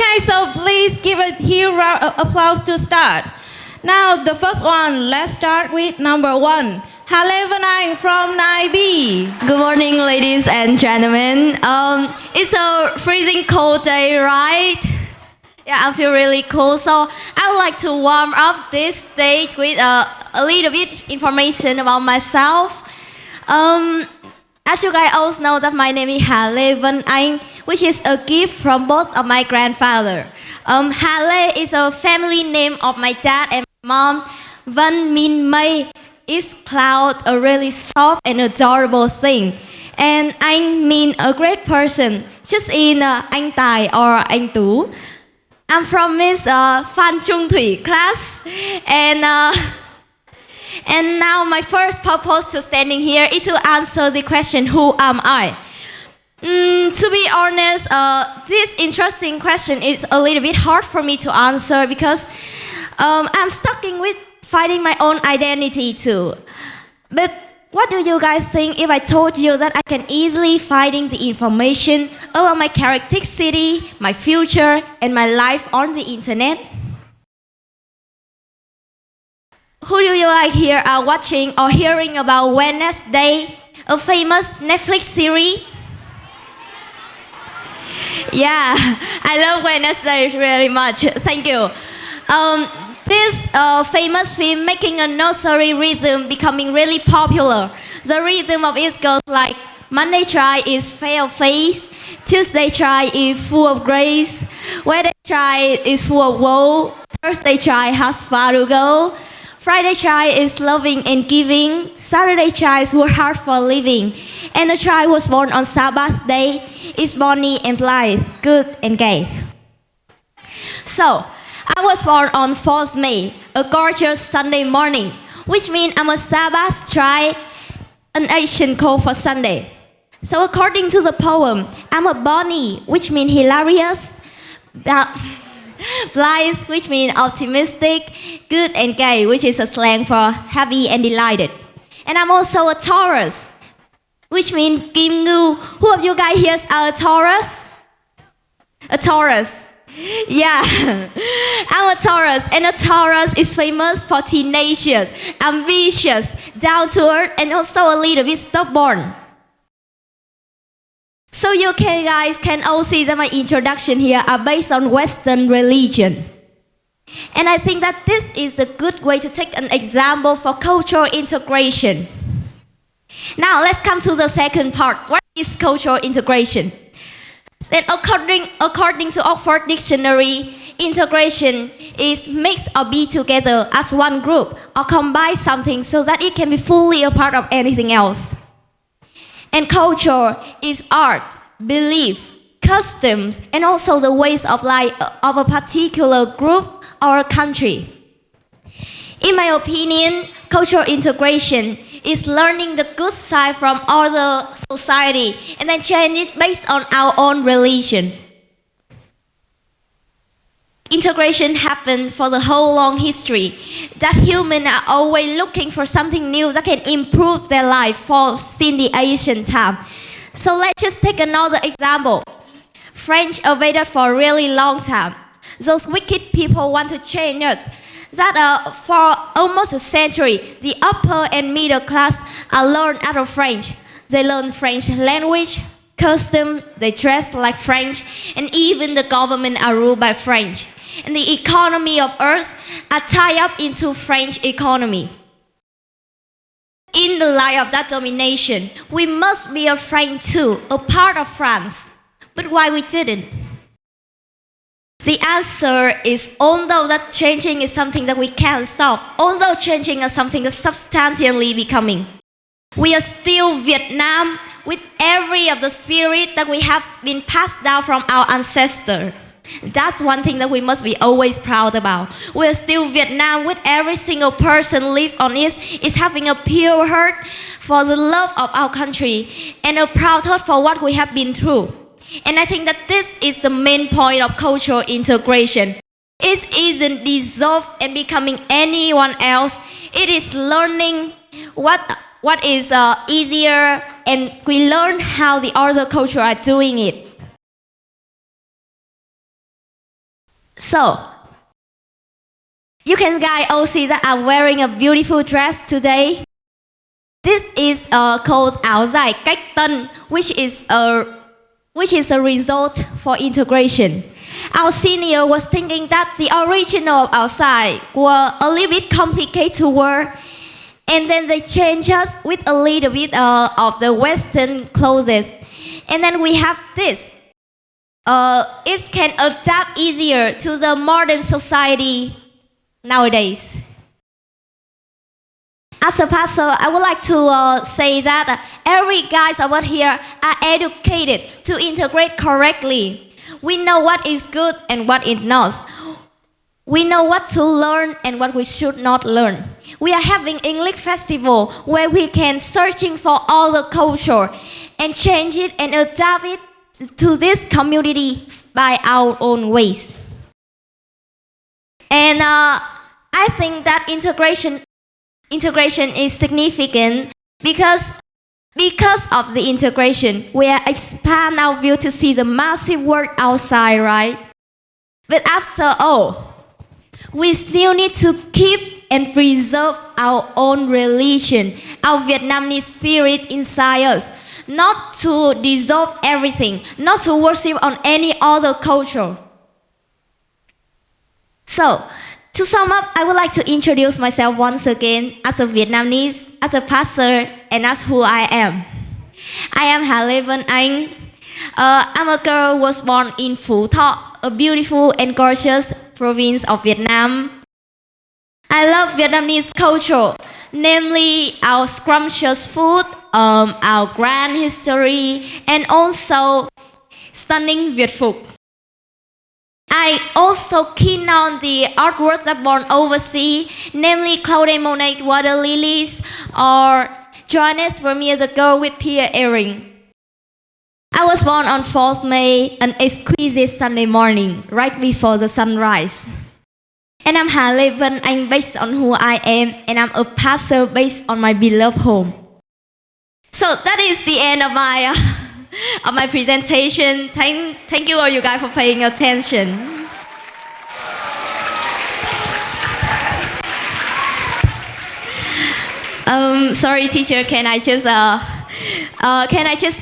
Okay, so please give a huge round of applause to start. Now, the first one, let's start with number 1. Hale Vân Anh from 9B. Good morning, ladies and gentlemen. It's a freezing cold day, right? Yeah, I feel really cold. So I would like to warm up this stage with a little bit information about myself. As you guys all know that my name is Hale Vân Anh, which is a gift from both of my grandfather. Hale is a family name of my dad and mom. Vân mean May is cloud, a really soft and adorable thing. And Anh mean a great person, just in Anh Tài or Anh Tú. I'm from Miss Phan Trung Thủy class, and now my first purpose to standing here is to answer the question, who am I? To be honest, this interesting question is a little bit hard for me to answer because I'm stuck with finding my own identity too. But what do you guys think if I told you that I can easily finding the information about my characteristic, my future, and my life on the internet? Who do you like here are watching or hearing about Wednesday, a famous Netflix series? Yeah, I love Wednesday really much. Thank you. This famous film making a nursery rhythm becoming really popular. The rhythm of it goes like Monday try is fair face, Tuesday try is full of grace, Wednesday try is full of woe, Thursday try has far to go, Friday try is loving and giving, Saturday tries work hard for living, and the child was born on Sabbath day is bonny and blithe, good and gay. So, I was born on 4th May, a gorgeous Sunday morning, which means I'm a Sabbath try, an Asian code for Sunday. So according to the poem, I'm a bonny, which means hilarious, blithe, which means optimistic, good and gay, which is a slang for happy and delighted. And I'm also a Taurus, which means Kim Ngưu. Who of you guys here are a Taurus? A Taurus. Yeah, I'm a Taurus, and a Taurus is famous for tenacious, ambitious, down to earth, and also a little bit stubborn. So you guys can all see that my introduction here are based on Western religion. And I think that this is a good way to take an example for cultural integration. Now let's come to the second part. What is cultural integration? And according to Oxford Dictionary, integration is mix or be together as one group or combine something so that it can be fully a part of anything else. And culture is art, belief, customs, and also the ways of life of a particular group or a country. In my opinion, cultural integration is learning the good side from other society and then change it based on our own religion. Integration happened for the whole long history, that humans are always looking for something new that can improve their life since the ancient time. So let's just take another example. French evaded for a really long time. Those wicked people want to change us. That for almost a century, the upper and middle class are learned out of French. They learn French language, custom, they dress like French, and even the government are ruled by French. And the economy of Earth are tied up into French economy. In the light of that domination, we must be a French too, a part of France. But why we didn't? The answer is, although that changing is something that we can't stop, although changing is something that's substantially becoming, we are still Vietnam with every of the spirit that we have been passed down from our ancestors. That's one thing that we must be always proud about. We are still Vietnam with every single person live on it is having a pure heart for the love of our country and a proud heart for what we have been through. And I think that this is the main point of cultural integration. It isn't dissolved and becoming anyone else. It is learning what is easier, and we learn how the other culture are doing it. So, you can guys all see that I'm wearing a beautiful dress today. This is called áo dài cách tân, which is a result for integration. Our senior was thinking that the original of outside were a little bit complicated to wear, and then they changed us with a little bit of the Western clothes. And then we have this. It can adapt easier to the modern society nowadays. As a pastor, I would like to say that every guys over here are educated to integrate correctly. We know what is good and what is not. We know what to learn and what we should not learn. We are having English festival where we can searching for all the culture and change it and adapt it to this community by our own ways. And I think that integration is significant because of the integration, we expand our view to see the massive world outside, right? But after all, we still need to keep and preserve our own religion, our Vietnamese spirit inside us, not to dissolve everything, not to worship on any other culture. So, to sum up, I would like to introduce myself once again as a Vietnamese, as a pastor, and as who I am. I am Vân Anh. I'm a girl who was born in Phú Thọ, a beautiful and gorgeous province of Vietnam. I love Vietnamese culture, namely our scrumptious food, our grand history, and also stunning Việt phục. I also keen on the artwork that born overseas, namely Claude Monet water lilies or Johannes Vermeer the girl with pear earring. I was born on 4th May, an exquisite Sunday morning, right before the sunrise. And I'm Vân Anh based on who I am, and I'm a pastor based on my beloved home. So that is the end of my of my presentation. Thank you all you guys for paying attention. Sorry teacher, can I just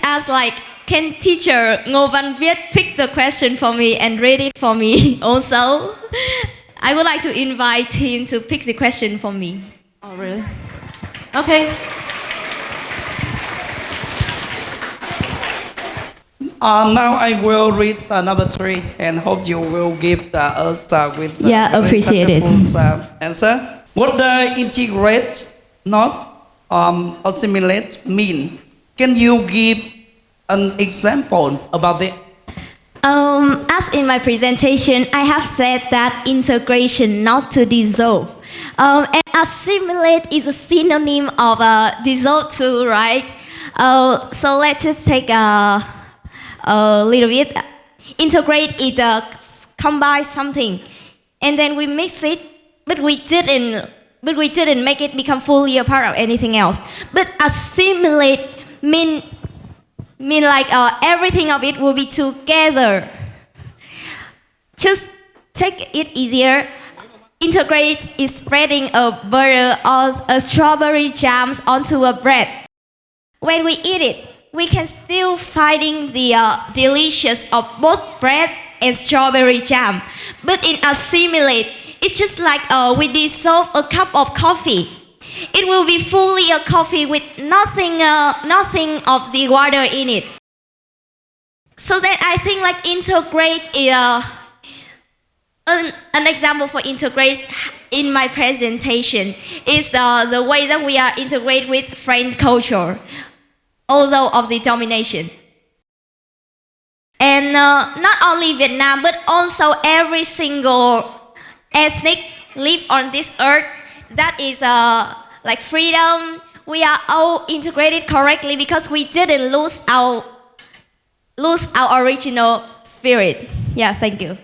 ask can teacher Ngô Văn Viết pick the question for me and read it for me also? I would like to invite him to pick the question for me. Oh, really? Okay. Now I will read number 3 and hope you will give us with appreciate it. Answer. What does integrate, not assimilate mean? Can you give an example about it? As in my presentation, I have said that integration, not to dissolve. And assimilate is a synonym of dissolve too, right? So let's just take a little bit. Integrate is combine something, and then we mix it, but we didn't make it become fully a part of anything else. But assimilate mean like everything of it will be together. Just take it easier. Integrate is spreading a butter or a strawberry jams onto a bread. When we eat it, we can still finding the delicious of both bread and strawberry jam. But in assimilate, it's just like we dissolve a cup of coffee. It will be fully a coffee with nothing of the water in it. So that I think like integrate is an example for integrate in my presentation is the way that we are integrate with French culture, although of the domination. And not only Vietnam, but also every single ethnic live on this earth that is like freedom. We are all integrated correctly because we didn't lose our original spirit. Yeah, thank you.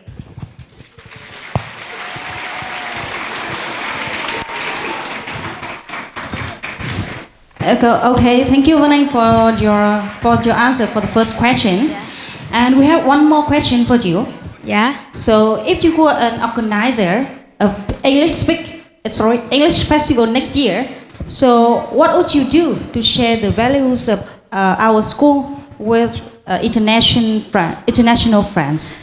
Okay, thank you, Vân Anh, for your answer for the first question. Yeah. And we have one more question for you. Yeah. So if you were an organizer of English festival next year, so what would you do to share the values of our school with international friends?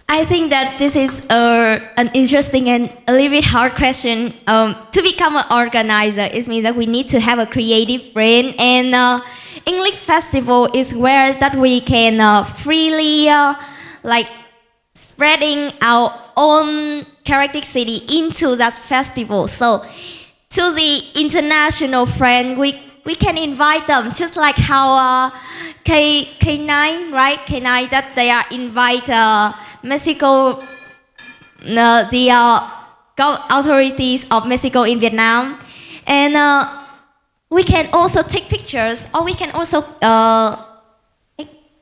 I think that this is an interesting and a little bit hard question. To become an organizer, it means that we need to have a creative brain, and English festival is where that we can freely like spreading our own characteristic into that festival. So to the international friend, we can invite them just like how K9, right? K9 that they are invite Mexico, the authorities of Mexico in Vietnam, and we can also take pictures, or we can also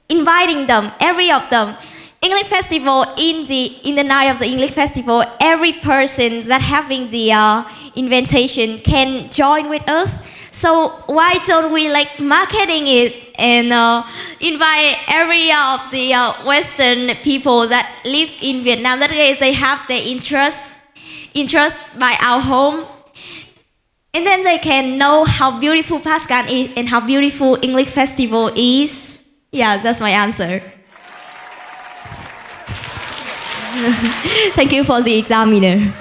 inviting them, every of them. English festival, in the night of the English festival, every person that having the invitation can join with us. So why don't we like marketing it and invite every of the Western people that live in Vietnam, that they have their interest by our home, and then they can know how beautiful Pascal is and how beautiful English festival is. Yeah, that's my answer. Thank you for the examiner.